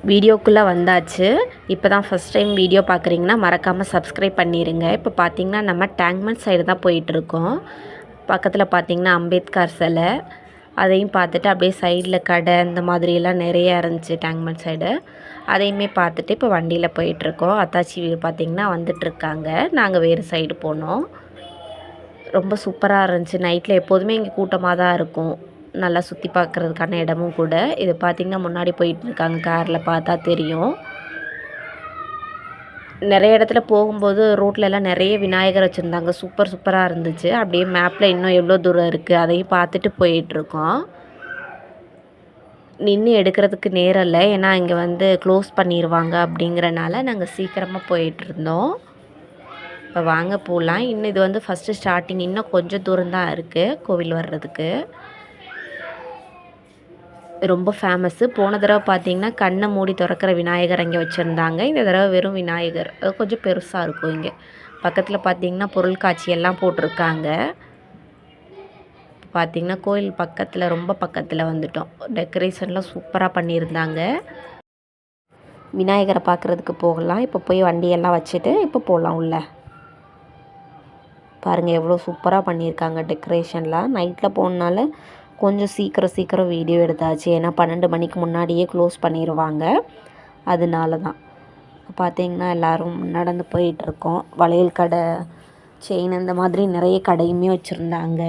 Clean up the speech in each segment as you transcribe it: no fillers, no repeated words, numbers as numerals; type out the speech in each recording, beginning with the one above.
வீடியோக்குள்ளே வந்தாச்சு. இப்போ தான் ஃபஸ்ட் டைம் வீடியோ பார்க்குறீங்கன்னா மறக்காமல் சப்ஸ்கிரைப் பண்ணிடுங்க. இப்போ பார்த்திங்கன்னா நம்ம டேங்க்மன் சைடு தான் போயிட்டுருக்கோம். பக்கத்தில் பார்த்திங்கன்னா அம்பேத்கர் சிலை, அதையும் பார்த்துட்டு அப்படியே சைடில் கடை இந்த மாதிரியெல்லாம் நிறையா இருந்துச்சு டேங்க்மன் சைடு. அதையுமே பார்த்துட்டு இப்போ வண்டியில் போயிட்டுருக்கோம். அத்தாச்சி வீடு பார்த்திங்கன்னா வந்துட்டுருக்காங்க. நாங்கள் வேறு சைடு போனோம். ரொம்ப சூப்பராக இருந்துச்சு. நைட்டில் எப்போதுமே இங்கே கூட்டமாக தான் இருக்கும். நல்லா சுற்றி பார்க்குறதுக்கான இடமும் கூட. இது பார்த்திங்கன்னா முன்னாடி போயிட்டுருக்காங்க. காரில் பார்த்தா தெரியும். நிறைய இடத்துல போகும்போது ரோட்லலாம் நிறைய விநாயகர் வச்சுருந்தாங்க. சூப்பராக இருந்துச்சு. அப்படியே மேப்பில் இன்னும் எவ்வளோ தூரம் இருக்குது அதையும் பார்த்துட்டு போயிட்டுருக்கோம். நின்று எடுக்கிறதுக்கு நேரம் இல்லை. ஏன்னா இங்கே வந்து க்ளோஸ் பண்ணிடுவாங்க அப்படிங்கிறனால நாங்கள் சீக்கிரமாக போயிட்டுருந்தோம். இப்போ வாங்க போகலாம். இன்னும் இது வந்து ஃபஸ்ட்டு ஸ்டார்டிங். இன்னும் கொஞ்சம் தூரம் தான் இருக்குது கோவில் வர்றதுக்கு. ரொம்ப ஃபேமஸ்ஸு. போன தடவை பார்த்திங்கன்னா கண்ணை மூடி திறக்கிற விநாயகர் அங்கே வச்சுருந்தாங்க. இந்த தடவை வெறும் விநாயகர். அது கொஞ்சம் பெருசாக இருக்கும் இங்கே. பக்கத்தில் பார்த்திங்கன்னா பொருட்காட்சி எல்லாம் போட்டிருக்காங்க. பார்த்திங்கன்னா கோயில் பக்கத்தில் ரொம்ப பக்கத்தில் வந்துட்டோம். டெக்கரேஷன்லாம் சூப்பராக பண்ணியிருந்தாங்க. விநாயகரை பார்க்குறதுக்கு போகலாம். இப்போ போய் வண்டியெல்லாம் வச்சுட்டு இப்போ போகலாம் உள்ள. பாருங்கள் எவ்வளோ சூப்பராக பண்ணியிருக்காங்க டெக்கரேஷன்லாம். நைட்டில் போனனால கொஞ்சம் சீக்கிரம் வீடியோ எடுத்தாச்சு. ஏன்னா 12 மணிக்கு முன்னாடியே க்ளோஸ் பண்ணிடுவாங்க. அதனால தான் பார்த்திங்கன்னா எல்லோரும் நடந்து போயிட்டுருக்கோம். வளையல் கடை, செயின் இந்த மாதிரி நிறைய கடையுமே வச்சுருந்தாங்க.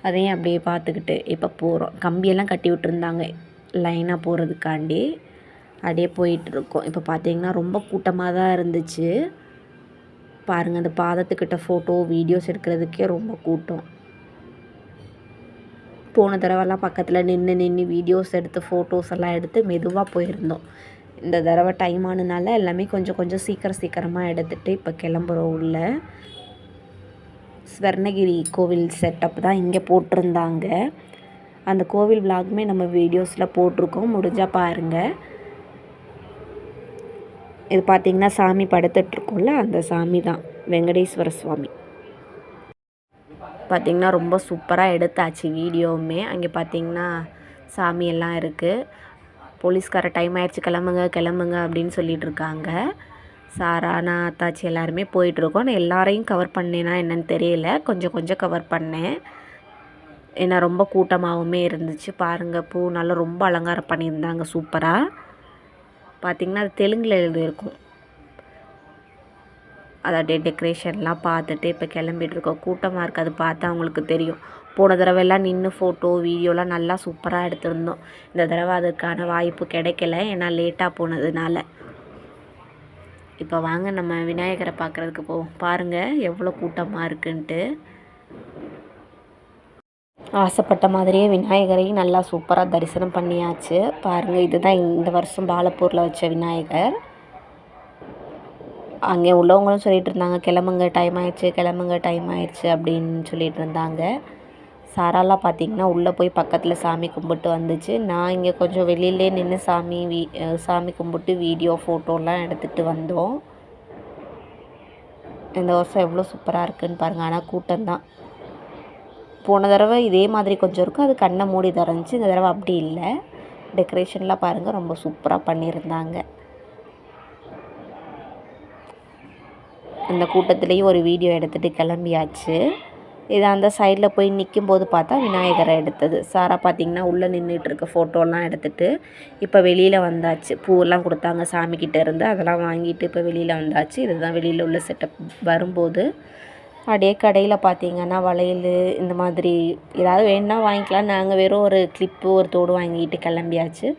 அதையும் அப்படியே பார்த்துக்கிட்டு இப்போ போகிறோம். கம்பியெல்லாம் கட்டி விட்டுருந்தாங்க லைனாக போகிறதுக்காண்டி. அப்படியே போயிட்டுருக்கோம். இப்போ பார்த்திங்கன்னா ரொம்ப கூட்டமாக தான் இருந்துச்சு. பாருங்கள் அந்த பாதத்துக்கிட்ட ஃபோட்டோ வீடியோஸ் எடுக்கிறதுக்கே ரொம்ப கூட்டம். போன தடவைலாம் பக்கத்தில் நின்று வீடியோஸ் எடுத்து ஃபோட்டோஸ் எல்லாம் எடுத்து மெதுவாக போயிருந்தோம். இந்த தடவை டைம் ஆனதுனால எல்லாமே கொஞ்சம் சீக்கிரமாக எடுத்துகிட்டு இப்போ கிளம்புறோம் உள்ள. ஸ்வர்ணகிரி கோவில் செட்டப் தான் இங்கே போட்டிருந்தாங்க. அந்த கோவில் விலாகுமே நம்ம வீடியோஸில் போட்டிருக்கோம். முடிஞ்சால் பாருங்கள். இது பார்த்திங்கன்னா சாமி படுத்துட்ருக்கோம்ல, அந்த சாமி தான் வெங்கடேஸ்வர சுவாமி. பார்த்திங்கன்னா ரொம்ப சூப்பராக எடுத்தாச்சு வீடியோவுமே. அங்கே பார்த்திங்கன்னா சாமியெல்லாம் இருக்குது. போலீஸ்கார டைம் ஆயிடுச்சு கிளம்புங்க அப்படின்னு சொல்லிகிட்ருக்காங்க. சாரா, நான், அத்தாச்சி எல்லாருமே போயிட்டுருக்கோம். நான் எல்லாரையும் கவர் பண்ணேன்னா என்னென்னு தெரியல. கொஞ்சம் கவர் பண்ணேன். ஏன்னா ரொம்ப கூட்டமாகவுமே இருந்துச்சு. பாருங்கள் பூனால ரொம்ப அலங்காரம் பண்ணியிருந்தாங்க சூப்பராக. பார்த்திங்கன்னா அது தெலுங்கில் எழுதியிருக்கும். அதோடைய டெக்கரேஷன்லாம் பார்த்துட்டு இப்போ கிளம்பிட்டுருக்கோம். கூட்டமாக இருக்குது, அது பார்த்தா அவங்களுக்கு தெரியும். போன தடவைலாம் நின்று ஃபோட்டோ வீடியோலாம் நல்லா சூப்பராக எடுத்திருந்தோம். இந்த தடவை அதுக்கான வாய்ப்பு கிடைக்கல, ஏன்னா லேட்டாக போனதுனால. இப்போ வாங்க நம்ம விநாயகரை பார்க்குறதுக்கு போவோம். பாருங்கள் எவ்வளோ கூட்டமாக இருக்குன்ட்டு. ஆசைப்பட்ட மாதிரியே விநாயகரையும் நல்லா சூப்பராக தரிசனம் பண்ணியாச்சு. பாருங்கள் இதுதான் இந்த வருஷம் பாலப்பூரில் வச்ச விநாயகர். அங்கே உள்ளவங்களும் சொல்லிகிட்டு இருந்தாங்க கிளம்புங்க டைம் ஆயிடுச்சு அப்படின்னு சொல்லிகிட்டு இருந்தாங்க. சாராலாம் பார்த்திங்கன்னா உள்ளே போய் பக்கத்தில் சாமி கும்பிட்டு வந்துச்சு. நான் இங்கே கொஞ்சம் வெளியிலே நின்று சாமி கும்பிட்டு வீடியோ ஃபோட்டோலாம் எடுத்துகிட்டு வந்தோம். இந்த வருஷம் எவ்வளோ சூப்பராக இருக்குதுன்னு பாருங்கள். ஆனால் கூட்டம்தான். போன தடவை இதே மாதிரி கொஞ்சம் இருக்கும், அது கண்ணை மூடி திறந்துச்சு. இந்த தடவை அப்படி இல்லை. டெக்கரேஷன்லாம் பாருங்கள் ரொம்ப சூப்பராக பண்ணியிருந்தாங்க. அந்த கூட்டத்துலேயும் ஒரு வீடியோ எடுத்துகிட்டு கிளம்பியாச்சு. இது அந்த சைடில் போய் நிற்கும்போது பார்த்தா விநாயகரை எடுத்தது. சாரா பார்த்திங்கன்னா உள்ளே நின்றுட்டு இருக்க ஃபோட்டோலாம் எடுத்துகிட்டு இப்போ வெளியில் வந்தாச்சு. பூவெல்லாம் கொடுத்தாங்க சாமிக்கிட்ட இருந்து, அதெல்லாம் வாங்கிட்டு இப்போ வெளியில் வந்தாச்சு. இதுதான் வெளியில் உள்ள செட்டப். வரும்போது அப்படியே கடையில் பார்த்திங்கன்னா வளையல் இந்த மாதிரி ஏதாவது வேணுன்னா வாங்கிக்கலாம். நாங்கள் வெறும் ஒரு கிளிப்பு ஒரு தோடு வாங்கிட்டு கிளம்பியாச்சு.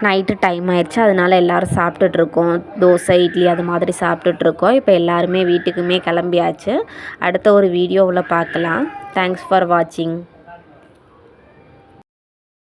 நைட்டு டைம் ஆயிடுச்சு, அதனால எல்லோரும் சாப்பிட்டுட்ருக்கோம். தோசை, இட்லி அது மாதிரி சாப்பிட்டுட்ருக்கோம். இப்போ எல்லாருமே வீட்டுக்குமே கிளம்பியாச்சு. அடுத்த ஒரு வீடியோவில் பார்க்கலாம். தேங்க்ஸ் ஃபார் வாட்சிங்.